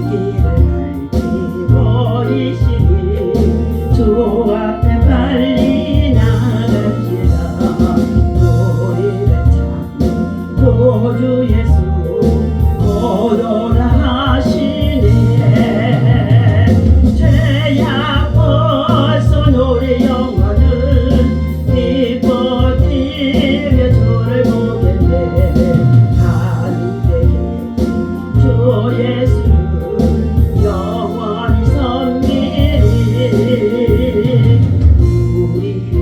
길을 밝히고 이시니 주 앞에 빨리 나갈지라. 우리를 찾는 구주 예수 오도라 하시네. 죄악 벗은 우리 영혼은 기뻐 뛰며 주를 보겠네. 하늘에 계신 주 예수를 영원히 섬기리. 우리를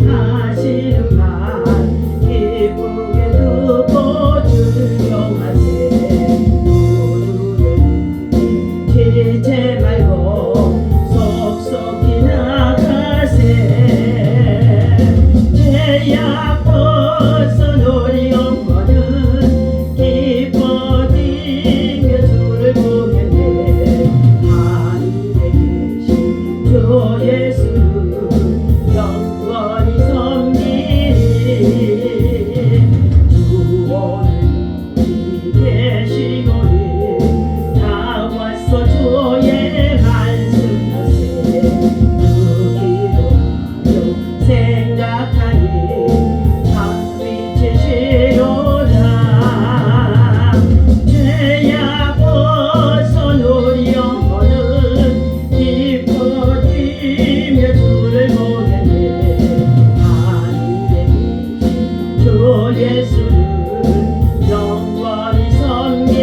구원하시는 말 기쁘게 듣고 즐겨하세. 우주를 지체 말고 속속히 나가세. 죄악 벗은 우리 영혼은 기뻐 뛰며 주를 보겠네. 하늘에 계신 주 예수를 영원히 섬기리. 주 오늘 여기 계시오니 다 왔어 주의 말씀하세. 듣기로 하여 생각하니 참빛이시로다. 죄악 벗은 우리 영혼은 기뻐 뛰며 주를 보겠네. 하늘에 계신 주 예수를 영원히 섬기리.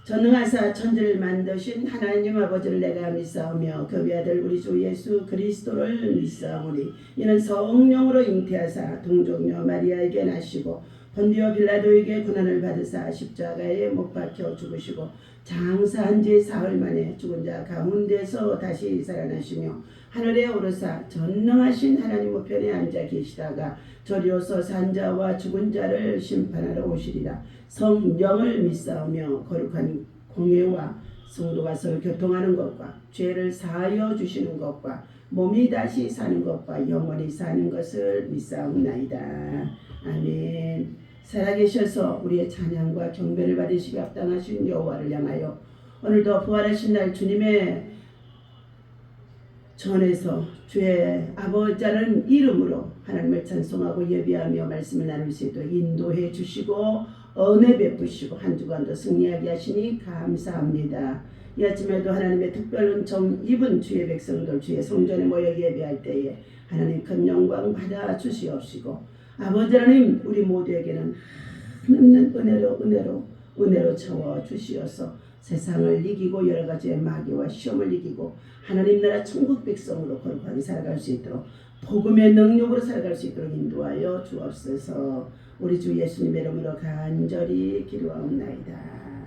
전능하사 천지를 만드신 하나님 아버지를 내가 믿사오며 그 외아들 우리 주 예수 그리스도를 믿사오니 이는 성령으로 잉태하사 동정녀 마리아에게 나시고 본디오 빌라도에게 고난을 받으사 십자가에 못 박혀 죽으시고 장사한 지 사흘 만에 죽은 자 가운데서 다시 살아나시며 하늘에 오르사 전능하신 하나님 우편에 앉아 계시다가 저리로서 산 자와 죽은 자를 심판하러 오시리라. 성령을 믿사오며 거룩한 공예와 성도가 서로 교통하는 것과 죄를 사하여 주시는 것과 몸이 다시 사는 것과 영원히 사는 것을 믿사옵나이다. 아멘. 살아계셔서 우리의 찬양과 경배를 받으시기 합당하신 여호와를 향하여 오늘도 부활하신 날 주님의 전에서 주의 아버지라는 이름으로 하나님을 찬송하고 예배하며 말씀을 나눌 수 있도록 인도해 주시고 은혜 베푸시고 한 주간도 승리하게 하시니 감사합니다. 이 아침에도 하나님의 특별 은총 입은 주의 백성들 주의 성전에 모여 예배할 때에 하나님 큰 영광 받아 주시옵시고 아버지 하나님 우리 모두에게는 한없는 은혜로 채워 주시어서 세상을 이기고 여러 가지의 마귀와 시험을 이기고 하나님 나라 천국 백성으로 거룩하게 살아갈 수 있도록 복음의 능력으로 살아갈 수 있도록 인도하여 주옵소서. 우리 주 예수님의 이름으로 간절히 기도하옵나이다.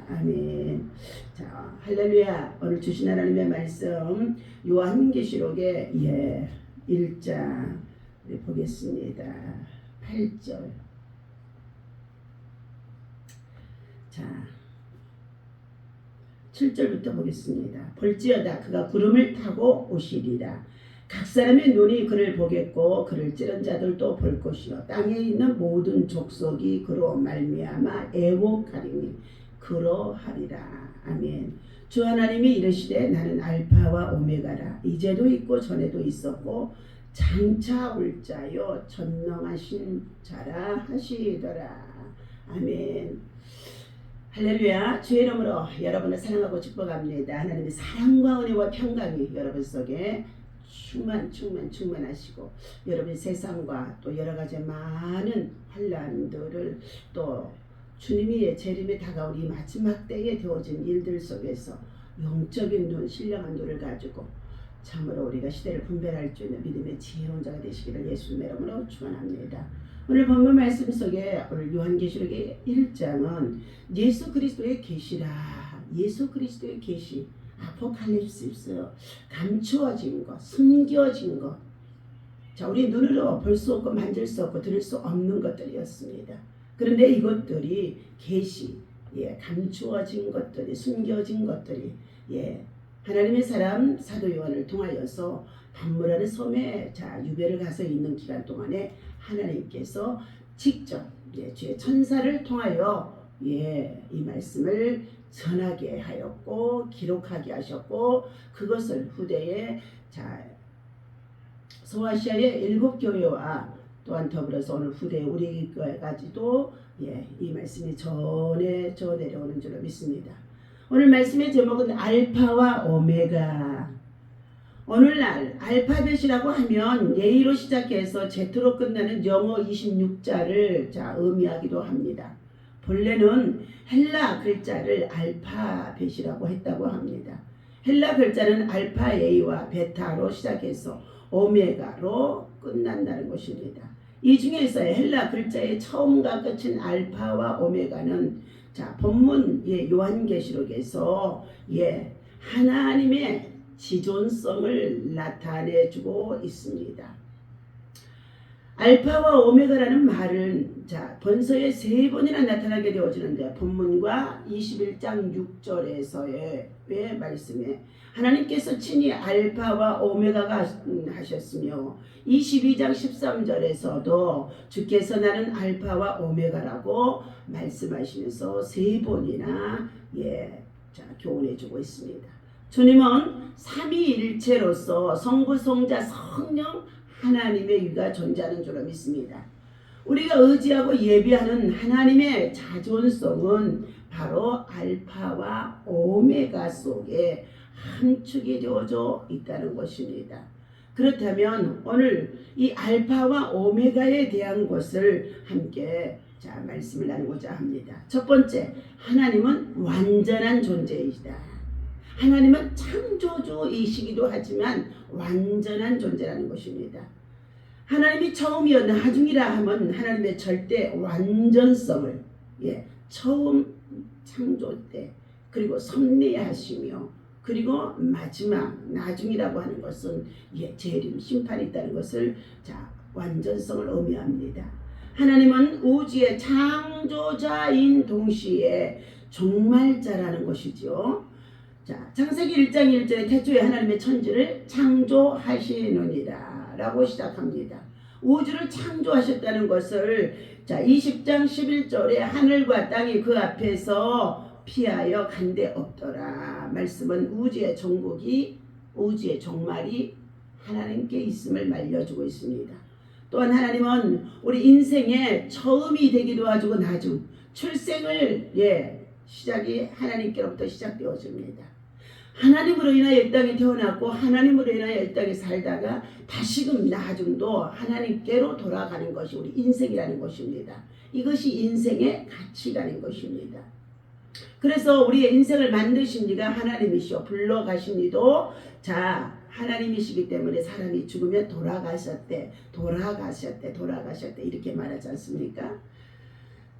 아멘. 자, 할렐루야. 오늘 주신 하나님의 말씀 요한계시록의 1장 보겠습니다. 8절. 자, 7절부터 보겠습니다. 볼지어다 그가 구름을 타고 오시리라. 각 사람의 눈이 그를 보겠고 그를 찌른 자들도 볼 것이요 땅에 있는 모든 족속이 그로 말미암아 애곡하리니 그러하리라. 아멘. 주 하나님이 이르시되 나는 알파와 오메가라. 이제도 있고 전에도 있었고 장차 올 자요 전능하신 자라 하시더라. 아멘. 할렐루야. 주의 이름으로 여러분을 사랑하고 축복합니다. 하나님의 사랑과 은혜와 평강이 여러분 속에 충만하시고 여러분의 세상과 또 여러 가지 많은 환난들을 또 주님이 재림에 다가올 이 마지막 때에 되어진 일들 속에서 영적인 눈, 신령한 눈을 가지고 참으로 우리가 시대를 분별할 수 있는 믿음의 지혜로운 자가 되시기를 예수님의 이름으로 축원합니다. 오늘 본문 말씀 속에 오늘 요한계시록의 1장은 예수 그리스도의 계시라. 예수 그리스도의 계시. 아포칼립스 감추어진 것, 숨겨진 것. 자, 우리 눈으로 볼 수 없고 만질 수 없고 들을 수 없는 것들이었습니다. 그런데 이것들이 계시, 감추어진 것들이, 숨겨진 것들이, 하나님의 사람 사도 요한을 통하여서 단무라는 섬에 유배를 가서 있는 기간 동안에 하나님께서 직접 주의 천사를 통하여 이 말씀을 전하게 하였고 기록하게 하셨고 그것을 후대에 소아시아의 7교회와 또한 더불어서 오늘 후대 우리 교회까지도 이 말씀이 전해져 내려오는 줄로 믿습니다. 오늘 말씀의 제목은 알파와 오메가. 오늘날 알파벳이라고 하면 예의로 시작해서 Z로 끝나는 영어 26자를 의미하기도 합니다. 본래는 헬라 글자를 알파벳이라고 했다고 합니다. 헬라 글자는 알파 A와 베타로 시작해서 오메가로 끝난다는 것입니다. 이 중에서 헬라 글자의 처음과 끝인 알파와 오메가는 본문 요한계시록에서 하나님의 지존성을 나타내주고 있습니다. 알파와 오메가라는 말은 번서에 3번이나 나타나게 되어지는데 본문과 21장 6절에서의 말씀에 하나님께서 친히 알파와 오메가가 하셨으며 22장 13절에서도 주께서 나는 알파와 오메가라고 말씀하시면서 3번이나 교훈해주고 있습니다. 주님은 삼위일체로서 성부, 성자, 성령 하나님의 유가 존재하는 줄로 믿습니다. 우리가 의지하고 예비하는 하나님의 자존성은 바로 알파와 오메가 속에 함축이 되어져 있다는 것입니다. 그렇다면 오늘 이 알파와 오메가에 대한 것을 함께 말씀을 나누고자 합니다. 첫 번째, 하나님은 완전한 존재이시다. 하나님은 창조주이시기도 하지만 완전한 존재라는 것입니다. 하나님이 처음이여 나중이라 하면 하나님의 절대 완전성을 처음 창조 때 그리고 섭리하시며 그리고 마지막 나중이라고 하는 것은 재림 심판이 있다는 것을 완전성을 의미합니다. 하나님은 우주의 창조자인 동시에 종말자라는 것이죠. 창세기 1장 1절에 태초에 하나님의 천지를 창조하시느니라 라고 시작합니다. 우주를 창조하셨다는 것을 20장 11절에 하늘과 땅이 그 앞에서 피하여 간데 없더라. 말씀은 우주의 종국이 우주의 종말이 하나님께 있음을 말려주고 있습니다. 또한 하나님은 우리 인생의 처음이 되기도 하고 나중 출생을 시작이 하나님께로부터 시작되어집니다. 하나님으로 인하여 이 땅에 태어났고 하나님으로 인하여 이 땅에 살다가 다시금 나중도 하나님께로 돌아가는 것이 우리 인생이라는 것입니다. 이것이 인생의 가치라는 것입니다. 그래서 우리의 인생을 만드신 이가 하나님이시오. 불러가신 이도 하나님이시기 때문에 사람이 죽으면 돌아가셨대 이렇게 말하지 않습니까?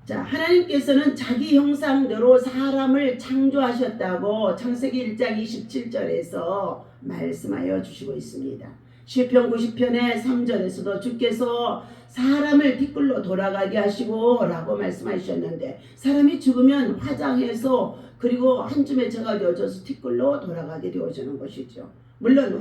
하나님께서는 자기 형상대로 사람을 창조하셨다고 창세기 1장 27절에서 말씀하여 주시고 있습니다. 시편 90편의 3절에서도 주께서 사람을 티끌로 돌아가게 하시고 라고 말씀하셨는데 사람이 죽으면 화장해서 그리고 한 줌의 져가 되어져서 티끌로 돌아가게 되어지는 것이죠. 물론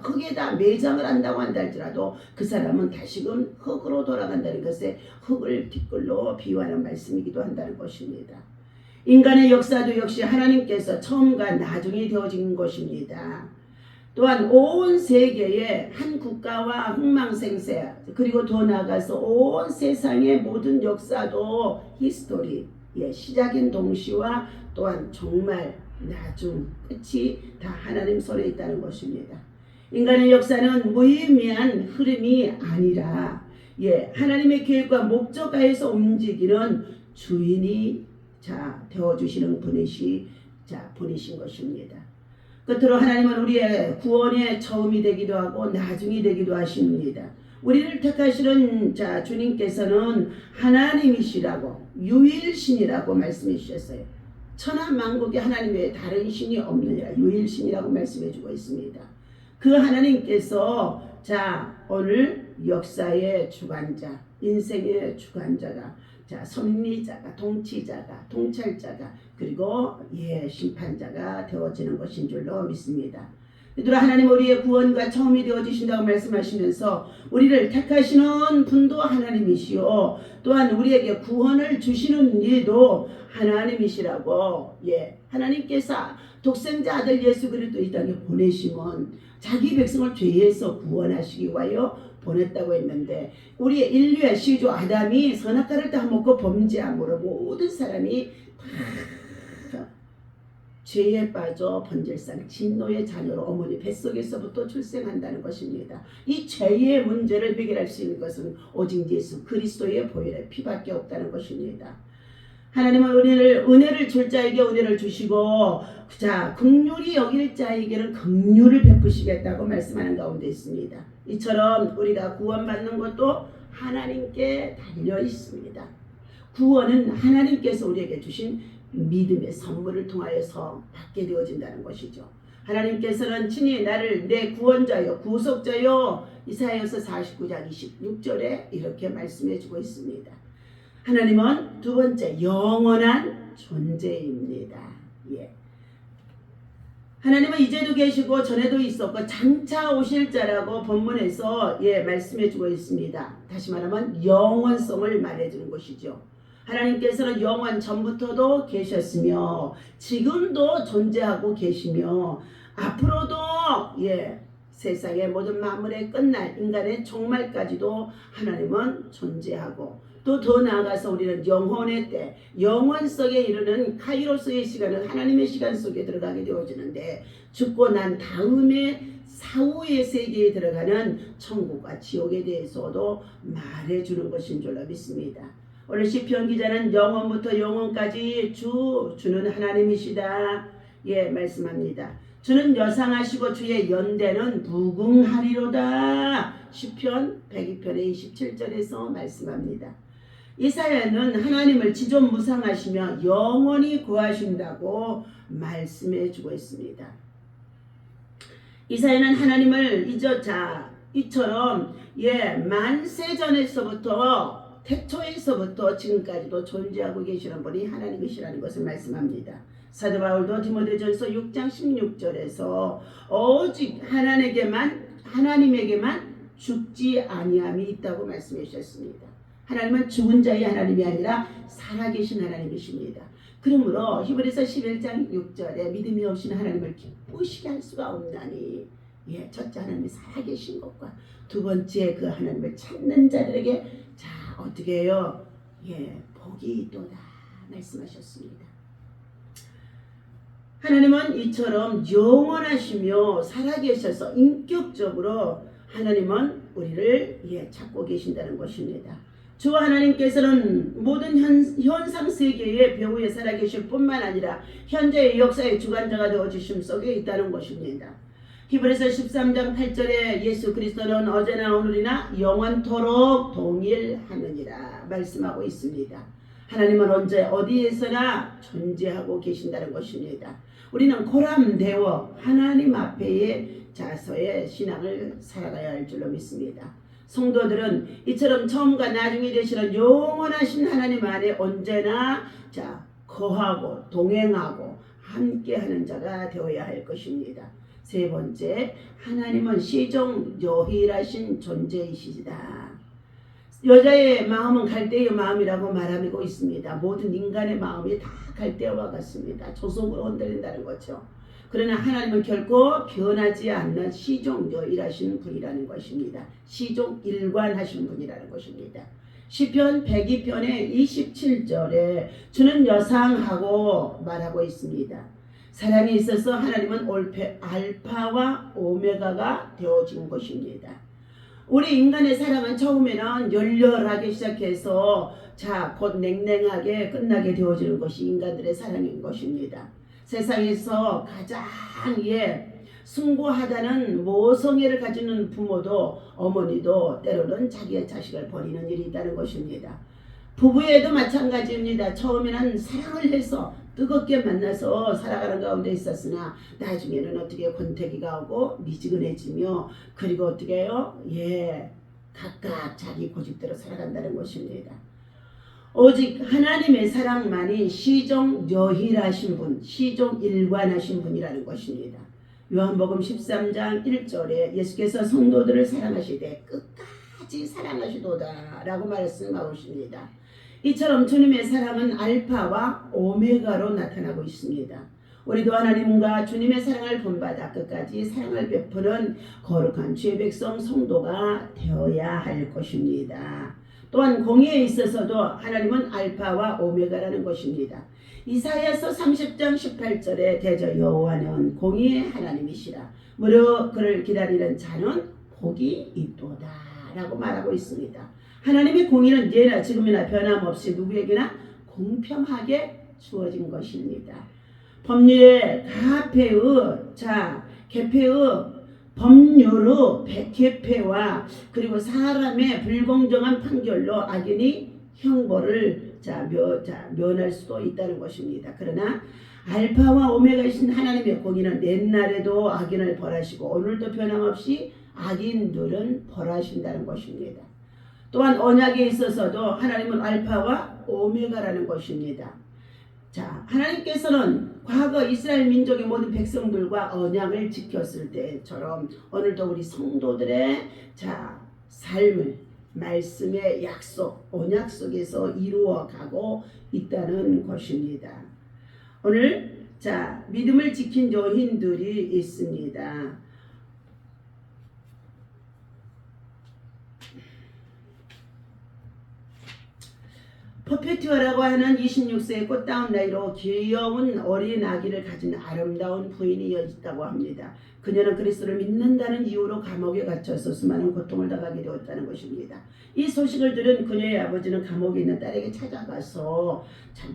흙에다 매장을 한다고 한다 할지라도 그 사람은 다시금 흙으로 돌아간다는 것에 흙을 티끌로 비유하는 말씀이기도 한다는 것입니다. 인간의 역사도 역시 하나님께서 처음과 나중이 되어진 것입니다. 또한 온 세계의 한 국가와 흥망생세 그리고 더 나아가서 온 세상의 모든 역사도 히스토리 시작인 동시와 또한 정말 나중 끝이 다 하나님 손에 있다는 것입니다. 인간의 역사는 무의미한 흐름이 아니라 하나님의 계획과 목적하에서 움직이는 주인이 되어주시는 분이신 것입니다. 끝으로 하나님은 우리의 구원의 처음이 되기도 하고 나중이 되기도 하십니다. 우리를 택하시는 주님께서는 하나님이시라고 유일신이라고 말씀해 주셨어요. 천하만국에 하나님 외에 다른 신이 없느니라 유일신이라고 말씀해 주고 있습니다. 그 하나님께서 오늘 역사의 주관자 인생의 주관자가 섭리자가 통치자가 통찰자가 그리고 심판자가 되어지는 것인 줄로 믿습니다. 베드로 하나님 우리의 구원과 처음이 되어주신다고 말씀하시면서 우리를 택하시는 분도 하나님이시오. 또한 우리에게 구원을 주시는 이도 하나님이시라고. 하나님께서 독생자 아들 예수 그리스도 이 땅에 보내심은 자기 백성을 죄에서 구원하시기 위하여 보냈다고 했는데 우리의 인류의 시조 아담이 선악과를 다 먹고 범죄함으로 모든 사람이 다 죄에 빠져 번질상 진노의 자녀로 어머니 뱃속에서부터 출생한다는 것입니다. 이 죄의 문제를 해결할 수 있는 것은 오직 예수 그리스도의 보혈의 피밖에 없다는 것입니다. 하나님은 은혜를 줄 자에게 은혜를 주시고 긍휼히 여길 자에게는 긍휼을 베푸시겠다고 말씀하는 가운데 있습니다. 이처럼 우리가 구원받는 것도 하나님께 달려 있습니다. 구원은 하나님께서 우리에게 주신 믿음의 선물을 통하여서 받게 되어진다는 것이죠. 하나님께서는 친히 나를 내 구원자요 구속자요 이사야서 49장 26절에 이렇게 말씀해 주고 있습니다. 하나님은 두 번째 영원한 존재입니다. 하나님은 이제도 계시고 전에도 있었고 장차 오실 자라고 본문에서 말씀해 주고 있습니다. 다시 말하면 영원성을 말해주는 것이죠. 하나님께서는 영원 전부터도 계셨으며 지금도 존재하고 계시며 앞으로도 세상의 모든 만물의 끝날 인간의 종말까지도 하나님은 존재하고 또 더 나아가서 우리는 영혼의 때 영원성에 이르는 카이로스의 시간은 하나님의 시간 속에 들어가게 되어지는데 죽고 난 다음에 사후의 세계에 들어가는 천국과 지옥에 대해서도 말해주는 것인 줄로 믿습니다. 오늘 시편 기자는 영원부터 영원까지 주는 하나님이시다 말씀합니다. 주는 여상하시고 주의 연대는 무궁하리로다. 시편 102편의 27절에서 말씀합니다. 이사야는 하나님을 지존무상하시며 영원히 구하신다고 말씀해 주고 있습니다. 이사야는 하나님을 이처럼 만세전에서부터 태초에서부터 지금까지도 존재하고 계시는 분이 하나님이시라는 것을 말씀합니다. 사도 바울도 디모데전서 6장 16절에서 오직 하나님에게만 죽지 아니함이 있다고 말씀해 주셨습니다. 하나님은 죽은 자의 하나님이 아니라 살아계신 하나님이십니다. 그러므로 히브리서 11장 6절에 믿음이 없이는 하나님을 기쁘시게 할 수가 없나니 첫째 하나님이 살아계신 것과 두 번째 그 하나님을 찾는 자들에게 어떻게 해요? 복이 있도다 말씀하셨습니다. 하나님은 이처럼 영원하시며 살아계셔서 인격적으로 하나님은 우리를 찾고 계신다는 것입니다. 주 하나님께서는 모든 현상세계의 배후에 살아계실 뿐만 아니라 현재의 역사의 주관자가 되어주심 속에 있다는 것입니다. 히브리서 13장 8절에 예수 그리스도는 어제나 오늘이나 영원토록 동일하느니라 말씀하고 있습니다. 하나님은 언제 어디에서나 존재하고 계신다는 것입니다. 우리는 고람되어 하나님 앞에 자서의 신앙을 살아가야 할 줄로 믿습니다. 성도들은 이처럼 처음과 나중에 되시는 영원하신 하나님 안에 언제나 거하고 동행하고 함께하는 자가 되어야 할 것입니다. 세 번째, 하나님은 시종여힐하신 존재이시다. 여자의 마음은 갈대의 마음이라고 말하고 있습니다. 모든 인간의 마음이 다 갈대와 같습니다. 조속으로 흔들린다는 거죠. 그러나 하나님은 결코 변하지 않는 시종여일하신 분이라는 것입니다. 시종일관하신 분이라는 것입니다. 시편 102편의 27절에 주는 여상하고 말하고 있습니다. 사랑에 있어서 하나님은 알파와 오메가가 되어진 것입니다. 우리 인간의 사랑은 처음에는 열렬하게 시작해서 곧 냉랭하게 끝나게 되어지는 것이 인간들의 사랑인 것입니다. 세상에서 가장 숭고하다는 모성애를 가지는 부모도 어머니도 때로는 자기의 자식을 버리는 일이 있다는 것입니다. 부부에도 마찬가지입니다. 처음에는 사랑을 해서 뜨겁게 만나서 살아가는 가운데 있었으나 나중에는 어떻게 권태기가 오고 미지근해지며 그리고 어떻게 해요? 각각 자기 고집대로 살아간다는 것입니다. 오직 하나님의 사랑만이 시종여힐하신 분, 시종일관하신 분이라는 것입니다. 요한복음 13장 1절에 예수께서 성도들을 사랑하시되 끝까지 사랑하시도다 라고 말씀하고 있습니다. 이처럼 주님의 사랑은 알파와 오메가로 나타나고 있습니다. 우리도 하나님과 주님의 사랑을 본받아 끝까지 사랑을 베푸는 거룩한 주의 백성 성도가 되어야 할 것입니다. 또한 공의에 있어서도 하나님은 알파와 오메가라는 것입니다. 이사야서 30장 18절에 대저 여호와는 공의의 하나님이시라. 무릇 그를 기다리는 자는 복이 있도다 라고 말하고 있습니다. 하나님의 공의는 예나 지금이나 변함없이 누구에게나 공평하게 주어진 것입니다. 법률의 개폐의 법률의 개폐와 그리고 사람의 불공정한 판결로 악인이 형벌을 면할 수도 있다는 것입니다. 그러나 알파와 오메가이신 하나님의 공의는 옛날에도 악인을 벌하시고 오늘도 변함없이 악인들은 벌하신다는 것입니다. 또한 언약에 있어서도 하나님은 알파와 오메가라는 것입니다. 하나님께서는 과거 이스라엘 민족의 모든 백성들과 언약을 지켰을 때처럼 오늘도 우리 성도들의 삶을 말씀의 약속, 언약 속에서 이루어가고 있다는 것입니다. 오늘 믿음을 지킨 여인들이 있습니다. 퍼페투아라고 하는 26세의 꽃다운 나이로 귀여운 어린 아기를 가진 아름다운 부인이 있다고 합니다. 그녀는 그리스도를 믿는다는 이유로 감옥에 갇혀서 수많은 고통을 당하게 되었다는 것입니다. 이 소식을 들은 그녀의 아버지는 감옥에 있는 딸에게 찾아가서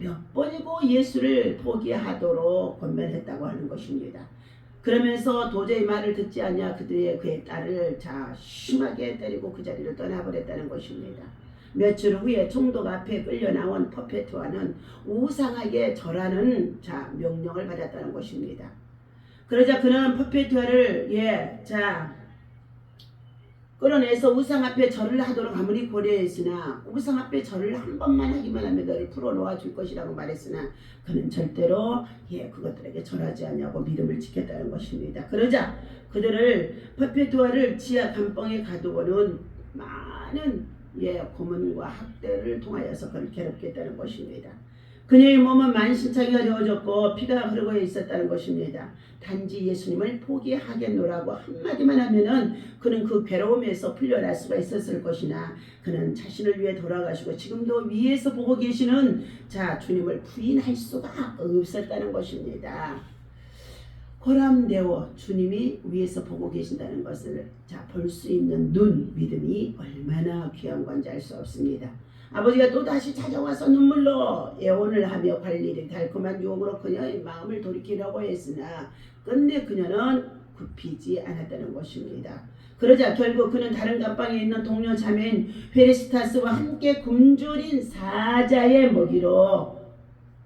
몇 번이고 예수를 포기하도록 권면했다고 하는 것입니다. 그러면서 도저히 말을 듣지 않냐 그의 딸을 심하게 때리고 그 자리를 떠나버렸다는 것입니다. 며칠 후에 총독 앞에 끌려 나온 퍼페투아는 우상에게 절하는 명령을 받았다는 것입니다. 그러자 그는 퍼페투아를 끌어내서 우상 앞에 절을 하도록 아무리 고려했으나 우상 앞에 절을 한 번만 하기만 하면 너를 풀어놓아 줄 것이라고 말했으나 그는 절대로 그것들에게 절하지 않냐고 믿음을 지켰다는 것입니다. 그러자 그들을 퍼페투아를 지하 감방에 가두고는 많은 고문과 학대를 통하여서 그를 괴롭게 했다는 것입니다. 그녀의 몸은 만신창이가 되어졌고 피가 흐르고 있었다는 것입니다. 단지 예수님을 포기하겠노라고 한마디만 하면은 그는 그 괴로움에서 풀려날 수가 있었을 것이나 그는 자신을 위해 돌아가시고 지금도 위에서 보고 계시는 주님을 부인할 수가 없었다는 것입니다. 호람되어 주님이 위에서 보고 계신다는 것을 볼 수 있는 눈, 믿음이 얼마나 귀한 건지 알 수 없습니다. 아버지가 또다시 찾아와서 눈물로 애원을 하며 관리를 달콤한 유혹으로 그녀의 마음을 돌이키려고 했으나 끝내 그녀는 굽히지 않았다는 것입니다. 그러자 결국 그는 다른 감방에 있는 동료 자매인 페리스타스와 함께 굶주린 사자의 먹이로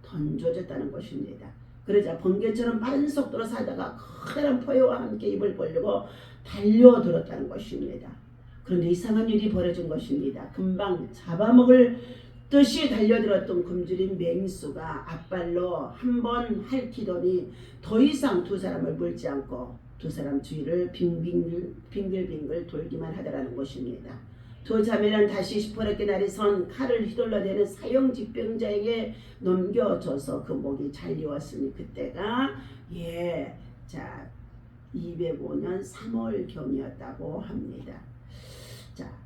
던져졌다는 것입니다. 그러자 번개처럼 빠른 속도로 사자가 커다란 포효와 함께 입을 벌리고 달려들었다는 것입니다. 그런데 이상한 일이 벌어진 것입니다. 금방 잡아먹을 듯이 달려들었던 굶주린 맹수가 앞발로 한번 핥히더니 더 이상 두 사람을 물지 않고 두 사람 주위를 빙글빙글 돌기만 하더라는 것입니다. 두 자매는 다시 시퍼렇게 날이 선 칼을 휘둘러대는 사형집병자에게 넘겨줘서 그 목이 잘리웠으니 그때가 205년 3월경이었다고 합니다.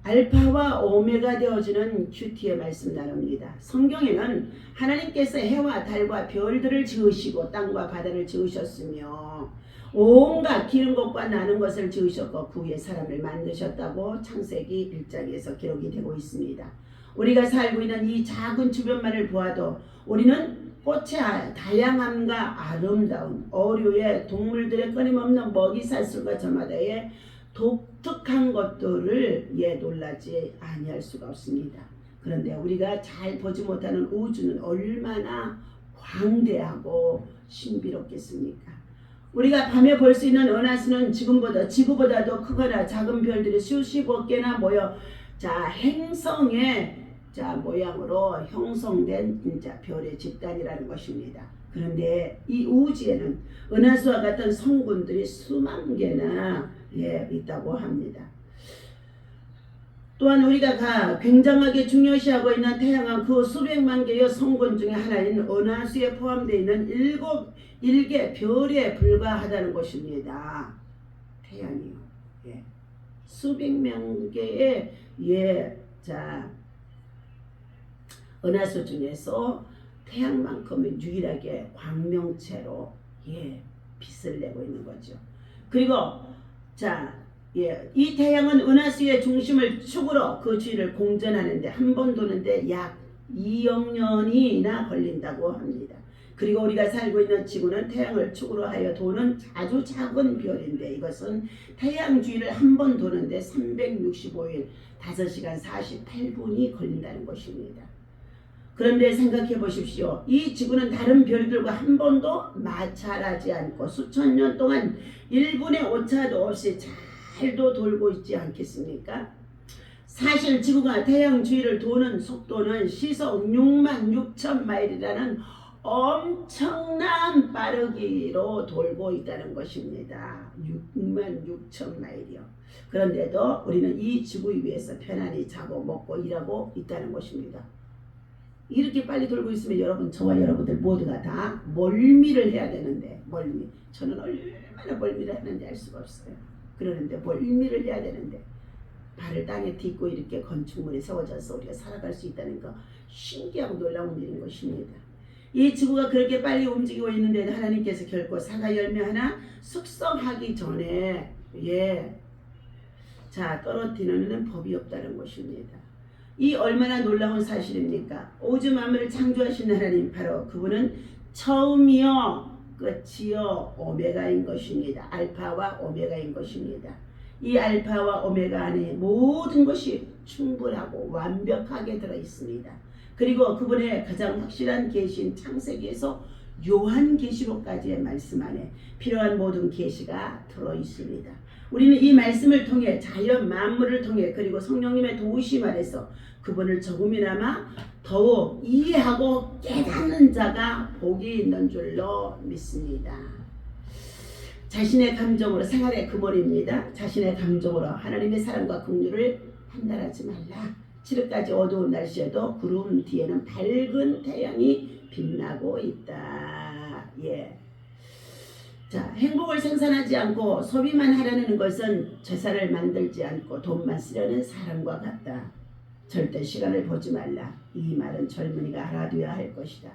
알파와 오메가 되어주는 큐티의 말씀 나눕니다. 성경에는 하나님께서 해와 달과 별들을 지으시고 땅과 바다를 지으셨으며 온갖 기른 것과 나는 것을 지으셨고 그 위에 사람을 만드셨다고 창세기 1장에서 기록이 되고 있습니다. 우리가 살고 있는 이 작은 주변만을 보아도 우리는 꽃의 다양함과 아름다운 어류의 동물들의 끊임없는 먹이사슬과 저마다의 독특한 것들을 놀라지 아니할 수가 없습니다. 그런데 우리가 잘 보지 못하는 우주는 얼마나 광대하고 신비롭겠습니까? 우리가 밤에 볼 수 있는 은하수는 지구보다도 크거나 작은 별들이 수십억 개나 모여 행성의 자 모양으로 형성된 진짜 별의 집단이라는 것입니다. 그런데 이 우주에는 은하수와 같은 성군들이 수만 개나 있다고 합니다. 또한 우리가 굉장하게 중요시하고 있는 태양은 그 수백만 개의 성군 중에 하나인 은하수에 포함되어 있는 일개 별에 불과하다는 것입니다. 태양이요. 수백만 개의 은하수 중에서 태양만큼은 유일하게 광명체로 빛을 내고 있는 거죠. 그리고 이 태양은 은하수의 중심을 축으로 그 주위를 공전하는데 한 번 도는데 약 2억 년이나 걸린다고 합니다. 그리고 우리가 살고 있는 지구는 태양을 축으로 하여 도는 아주 작은 별인데 이것은 태양 주위를 한 번 도는데 365일 5시간 48분이 걸린다는 것입니다. 그런데 생각해 보십시오. 이 지구는 다른 별들과 한 번도 마찰하지 않고 수천 년 동안 1분의 오차도 없이 잘도 돌고 있지 않겠습니까? 사실 지구가 태양 주위를 도는 속도는 시속 6만 6천 마일이라는 엄청난 빠르기로 돌고 있다는 것입니다. 6만 6천 마일이요. 그런데도 우리는 이 지구 위에서 편안히 자고 먹고 일하고 있다는 것입니다. 이렇게 빨리 돌고 있으면 저와 여러분들 모두가 다 멀미를 해야 되는데 저는 얼마나 멀미를 하는지 알 수가 없어요. 그러는데 멀미를 해야 되는데 발을 땅에 딛고 이렇게 건축물이 세워져서 우리가 살아갈 수 있다는 거 신기하고 놀라운 일인 것입니다. 이 지구가 그렇게 빨리 움직이고 있는데 하나님께서 결코 사과 열매 하나 숙성하기 전에 떨어뜨리는 법이 없다는 것입니다. 이 얼마나 놀라운 사실입니까? 우주 만물을 창조하신 하나님, 바로 그분은 처음이요 끝이요 오메가인 것입니다. 알파와 오메가인 것입니다. 이 알파와 오메가 안에 모든 것이 충분하고 완벽하게 들어있습니다. 그리고 그분의 가장 확실한 계시인 창세기에서 요한계시록까지의 말씀 안에 필요한 모든 계시가 들어있습니다. 우리는 이 말씀을 통해 자연 만물을 통해 그리고 성령님의 도우심 아래서 그분을 조금이나마 더욱 이해하고 깨닫는 자가 복이 있는 줄로 믿습니다. 자신의 감정으로 생활의 근원입니다. 자신의 감정으로 하나님의 사랑과 긍휼을 판단하지 말라. 칠흑까지 어두운 날씨에도 구름 뒤에는 밝은 태양이 빛나고 있다. 행복을 생산하지 않고 소비만 하려는 것은 재산을 만들지 않고 돈만 쓰려는 사람과 같다. 절대 시간을 보지 말라. 이 말은 젊은이가 알아둬야 할 것이다.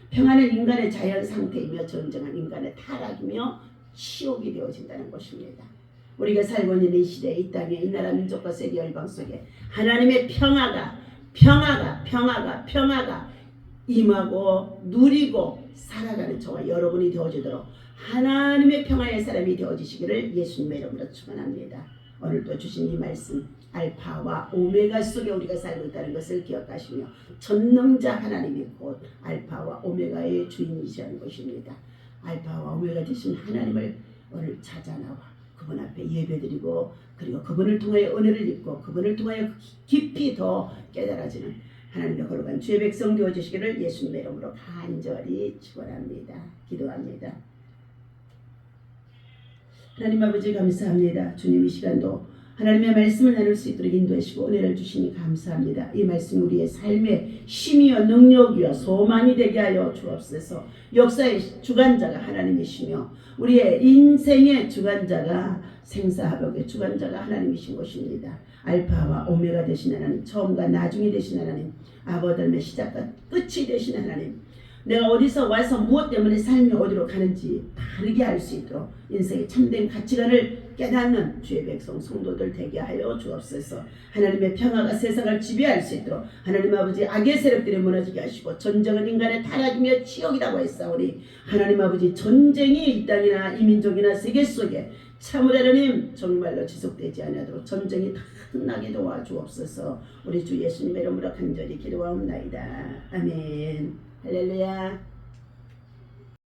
평안은 인간의 자연 상태이며 전쟁은 인간의 타락이며 치욕이 되어진다는 것입니다. 우리가 살고 있는 이 시대, 이 땅에, 이 나라 민족과 세계 열방 속에 하나님의 평화가 임하고 누리고 살아가는 저와 여러분이 되어지도록 하나님의 평화의 사람이 되어지시기를 예수님의 이름으로 축원합니다. 오늘도 주신 이 말씀 알파와 오메가 속에 우리가 살고 있다는 것을 기억하시며 전능자 하나님이 곧 알파와 오메가의 주인이시라는 것입니다. 알파와 오메가 되신 하나님을 오늘 찾아 나와 그분 앞에 예배드리고 그리고 그분을 통하여 은혜를 입고 그분을 통하여 깊이 더 깨달아지는 하나님의 거룩한 주의 백성 되어주시기를 예수님의 이름으로 간절히 축원합니다. 기도합니다. 하나님 아버지 감사합니다. 주님 이 시간도 하나님의 말씀을 나눌 수 있도록 인도하시고 은혜를 주시니 감사합니다. 이 말씀 우리의 삶의 힘이여 능력이여 소망이 되게 하여 주옵소서. 역사의 주관자가 하나님이시며 우리의 인생의 주관자가 생사화복의 주관자가 하나님이신 것입니다. 알파와 오메가 되신 하나님, 처음과 나중이 되신 하나님, 아버님의 시작과 끝이 되신 하나님, 내가 어디서 와서 무엇 때문에 삶이 어디로 가는지 다르게 알 수 있도록 인생의 참된 가치관을 깨닫는 주의 백성 성도들 되게 하여 주옵소서. 하나님의 평화가 세상을 지배할 수 있도록 하나님 아버지 악의 세력들이 무너지게 하시고 전쟁은 인간의 타락이며 치욕이라고 했사오니 하나님 아버지 전쟁이 이 땅이나 이 민족이나 세계 속에 참으로 하나님 정말로 지속되지 않도록 전쟁이 다 끝나게 도와주옵소서. 우리 주 예수님의 이름으로 간절히 기도하옵나이다. 아멘. 할렐루야.